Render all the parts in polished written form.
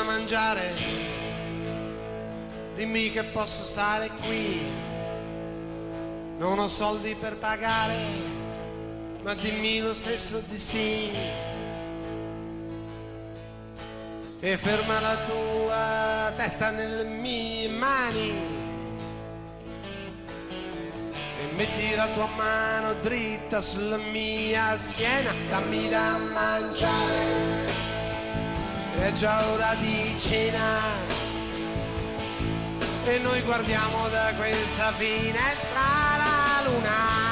da mangiare, dimmi che posso stare qui, non ho soldi per pagare, ma dimmi lo stesso di sì. E ferma la tua testa nelle mie mani e metti la tua mano dritta sulla mia schiena. Dammi da mangiare, è già ora di cena e noi guardiamo da questa finestra la luna.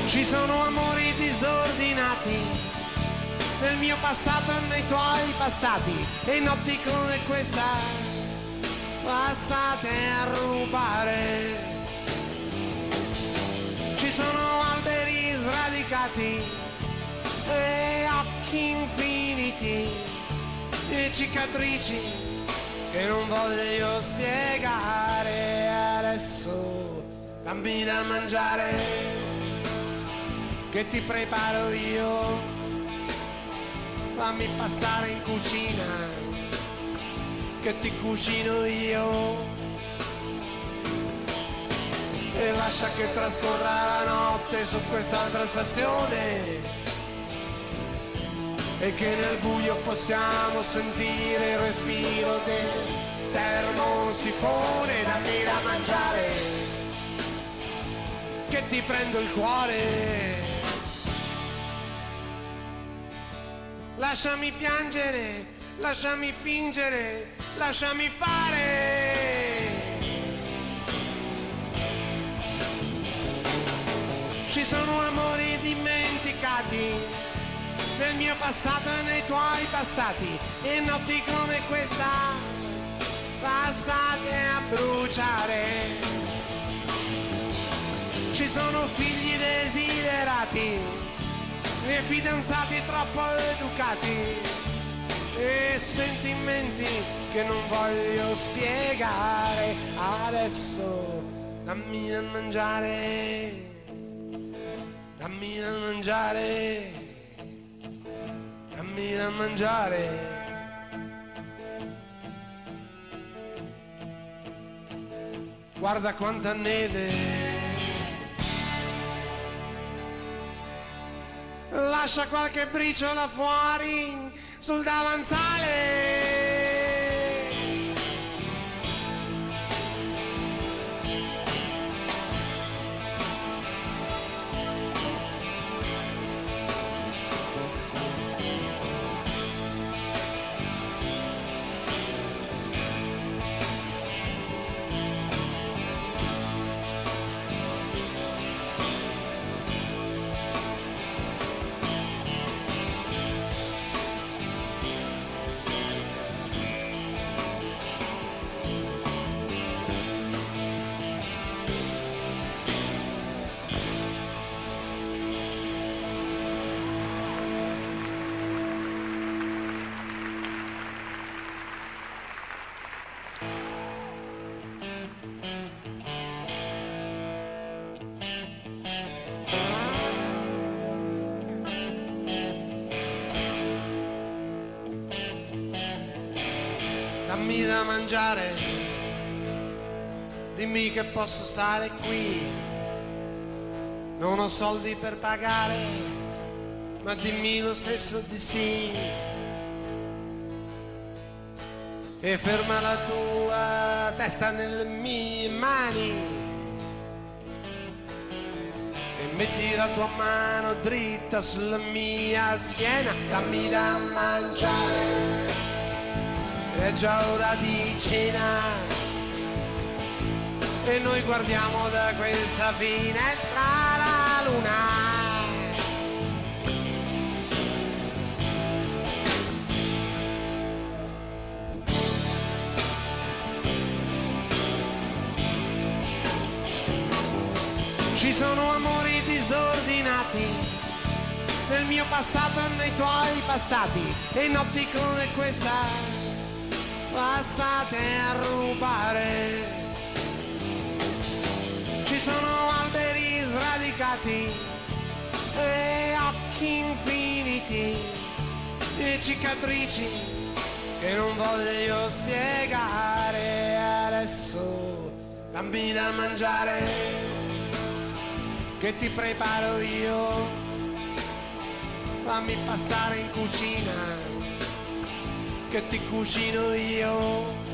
Ci sono amori disordinati nel mio passato e nei tuoi passati, e notti come questa passate a rubare. Ci sono alberi sradicati e occhi infiniti e cicatrici che non voglio spiegare. Adesso dammi da mangiare, che ti preparo io, fammi passare in cucina, che ti cucino io, e lascia che trascorra la notte su quest'altra stazione, e che nel buio possiamo sentire il respiro del termosifone. Dammi da mangiare, che ti prendo il cuore. Lasciami piangere, lasciami fingere, lasciami fare. Ci sono amori dimenticati nel mio passato e nei tuoi passati, e notti come questa passate a bruciare. Ci sono figli desiderati e fidanzati troppo educati e sentimenti che non voglio spiegare. Adesso dammi da mangiare, dammi da mangiare, dammi da mangiare. Guarda quanta neve, lascia qualche briciola fuori sul davanzale. Dammi da mangiare, dimmi che posso stare qui, non ho soldi per pagare, ma dimmi lo stesso di sì. E ferma la tua testa nelle mie mani e metti la tua mano dritta sulla mia schiena. Dammi da mangiare, è già ora di cena e noi guardiamo da questa finestra la luna. Ci sono amori disordinati nel mio passato e nei tuoi passati, e notti come questa passate a rubare. sbarrati e occhi infiniti e cicatrici che non voglio spiegare. Adesso dammi da mangiare che ti preparo io, fammi passare in cucina che ti cucino io,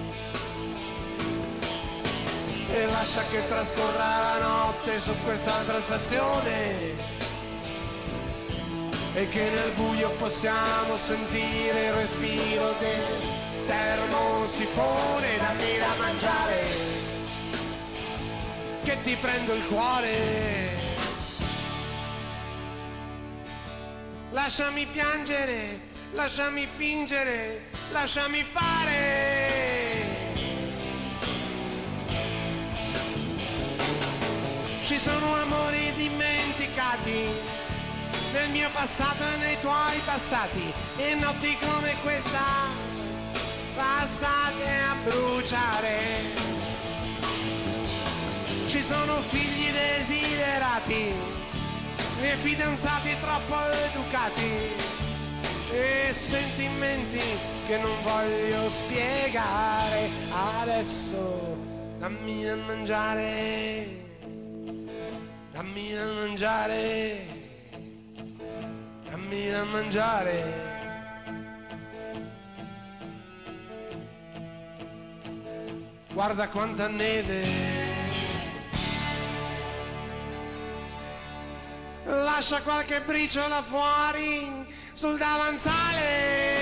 e lascia che trascorra la notte su quest'altra stazione e che nel buio possiamo sentire il respiro del termosifone. Dammi da mangiare che ti prendo il cuore, lasciami piangere, lasciami fingere, lasciami fare. Ci sono amori dimenticati nel mio passato e nei tuoi passati, e notti come questa passate a bruciare. Ci sono figli desiderati e fidanzati troppo educati e sentimenti che non voglio spiegare. Adesso dammi da mangiare, dammi da mangiare, dammi da mangiare. Guarda quanta neve, lascia qualche briciola fuori sul davanzale.